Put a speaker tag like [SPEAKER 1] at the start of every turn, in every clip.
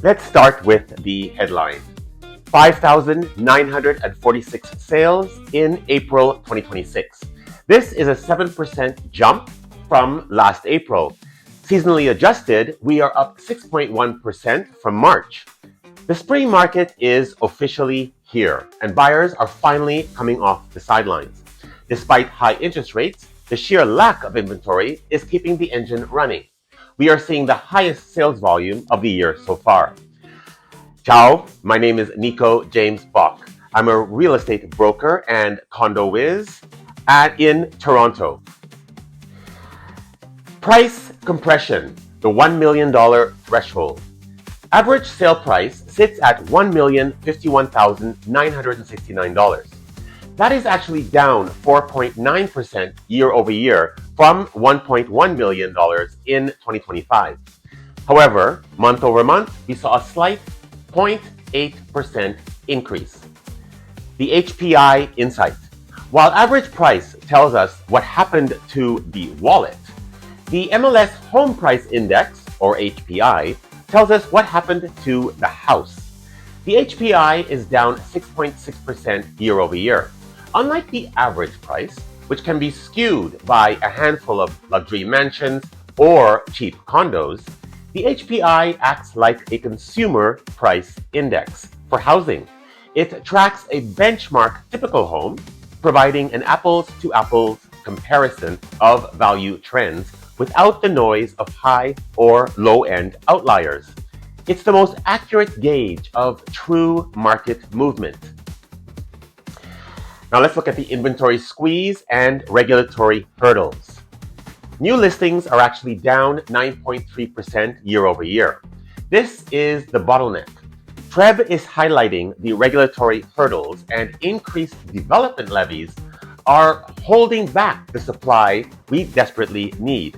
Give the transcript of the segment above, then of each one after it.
[SPEAKER 1] Let's start with the headline. 5,946 sales in April 2026. This is a 7% jump from last April. Seasonally adjusted, we are up 6.1% from March. The spring market is officially here, and buyers are finally coming off the sidelines. Despite high interest rates, the sheer lack of inventory is keeping the engine running. We are seeing the highest sales volume of the year so far. Ciao, my name is Nico James-Bock. I'm a real estate broker and CondoWiz in Toronto. Price compression, the $1 million threshold. Average sale price sits at $1,051,969. That is actually down 4.9% year over year from $1.1 million in 2025. However, month over month, we saw a slight 0.8% increase. The HPI insight. While average price tells us what happened to the wallet, the MLS Home Price Index, or HPI, tells us what happened to the house. The HPI is down 6.6% year over year. Unlike the average price, which can be skewed by a handful of luxury mansions or cheap condos, the HPI acts like a consumer price index for housing. It tracks a benchmark typical home, providing an apples-to-apples comparison of value trends without the noise of high or low-end outliers. It's the most accurate gauge of true market movement. Now let's look at the inventory squeeze and regulatory hurdles. New listings are actually down 9.3% year over year. This is the bottleneck. TRREB is highlighting the regulatory hurdles, and increased development levies are holding back the supply we desperately need.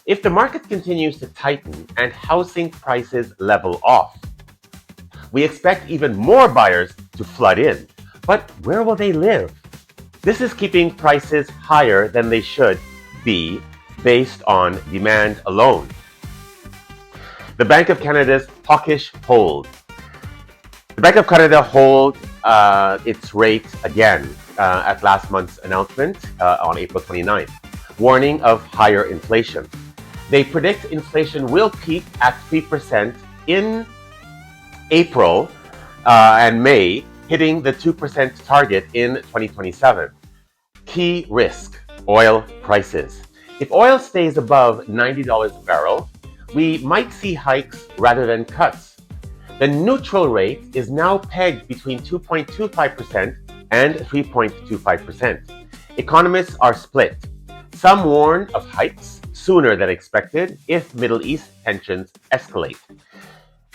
[SPEAKER 1] If the market continues to tighten and housing prices level off, we expect even more buyers to flood in. But where will they live? This is keeping prices higher than they should be based on demand alone. The Bank of Canada's hawkish hold. The Bank of Canada held its rate again at last month's announcement on April 29th, warning of higher inflation. They predict inflation will peak at 3% in April and May, hitting the 2% target in 2027. Key risk, oil prices. If oil stays above $90 a barrel, we might see hikes rather than cuts. The neutral rate is now pegged between 2.25% and 3.25%. Economists are split. Some warn of hikes sooner than expected if Middle East tensions escalate.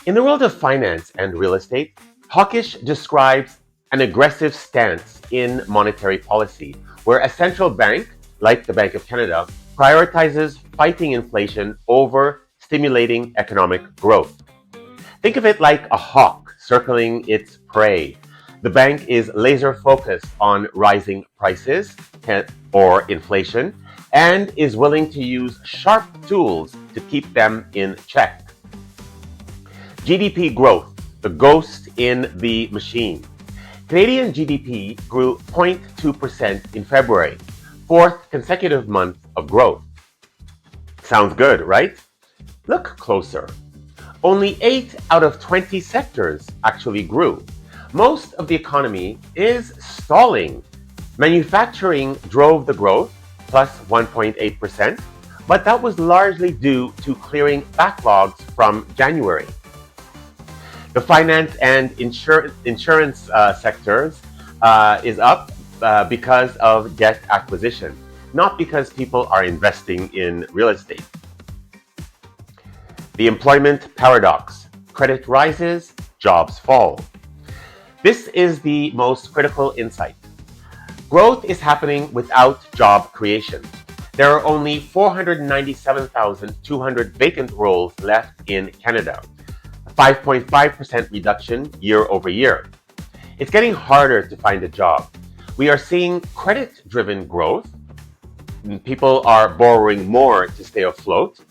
[SPEAKER 1] In the world of finance and real estate, hawkish describes an aggressive stance in monetary policy, where a central bank, like the Bank of Canada, prioritizes fighting inflation over stimulating economic growth. Think of it like a hawk circling its prey. The bank is laser focused on rising prices or inflation and is willing to use sharp tools to keep them in check. GDP growth, the ghost in the machine. Canadian GDP grew 0.2% in February, fourth consecutive month of growth. Sounds good, right? Look closer. Only 8 out of 20 sectors actually grew. Most of the economy is stalling. Manufacturing drove the growth, plus 1.8%, but that was largely due to clearing backlogs from January. The finance and insurance sectors is up because of debt acquisition, not because people are investing in real estate. The employment paradox. Credit rises, jobs fall. This is the most critical insight. Growth is happening without job creation. There are only 497,200 vacant roles left in Canada, a 5.5% reduction year over year. It's getting harder to find a job. We are seeing credit-driven growth. People are borrowing more to stay afloat,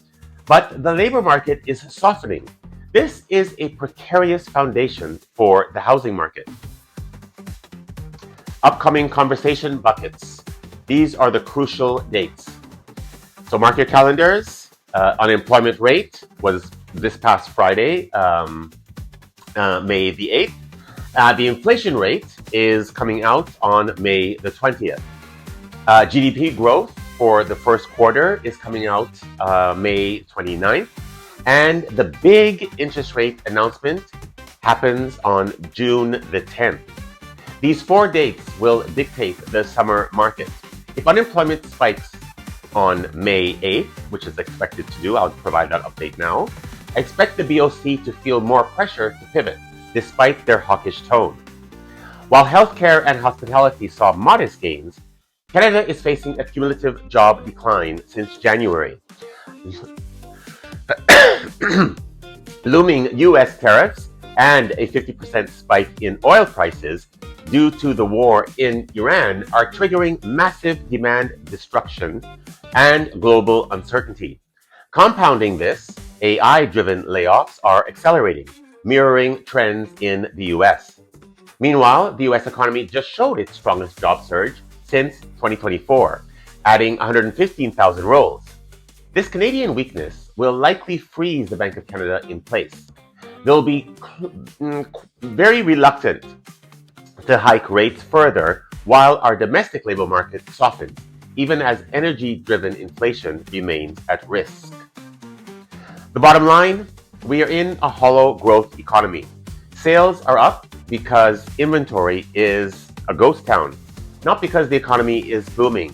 [SPEAKER 1] but the labor market is softening. This is a precarious foundation for the housing market. Upcoming conversation buckets. These are the crucial dates. So mark your calendars. Unemployment rate was this past Friday, May the 8th. The inflation rate is coming out on May the 20th. GDP growth for the first quarter is coming out May 29th. And the big interest rate announcement happens on June the 10th. These 4 dates will dictate the summer market. If unemployment spikes on May 8th, which is expected to do, I'll provide that update now, I expect the BoC to feel more pressure to pivot, despite their hawkish tone. While healthcare and hospitality saw modest gains, Canada is facing a cumulative job decline since January. Looming U.S. tariffs and a 50% spike in oil prices due to the war in Iran are triggering massive demand destruction and global uncertainty. Compounding this, AI-driven layoffs are accelerating, mirroring trends in the U.S. Meanwhile, the U.S. economy just showed its strongest job surge since 2024, adding 115,000 roles. This Canadian weakness will likely freeze the Bank of Canada in place. They'll be very reluctant to hike rates further while our domestic labor market softens, even as energy-driven inflation remains at risk. The bottom line, we are in a hollow growth economy. Sales are up because inventory is a ghost town, not because the economy is booming.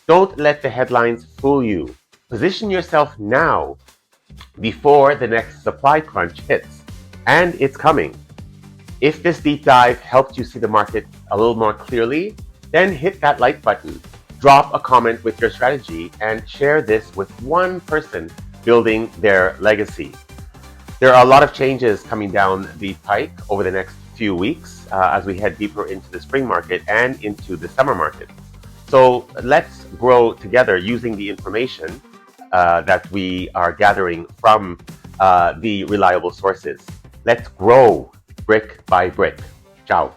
[SPEAKER 1] Don't let the headlines fool you. Position yourself now before the next supply crunch hits, and it's coming. If this deep dive helped you see the market a little more clearly, then hit that like button, drop a comment with your strategy, and share this with one person building their legacy. There are a lot of changes coming down the pike over the next few weeks as we head deeper into the spring market and into the summer market. So let's grow together using the information that we are gathering from the reliable sources. Let's grow brick by brick. Ciao.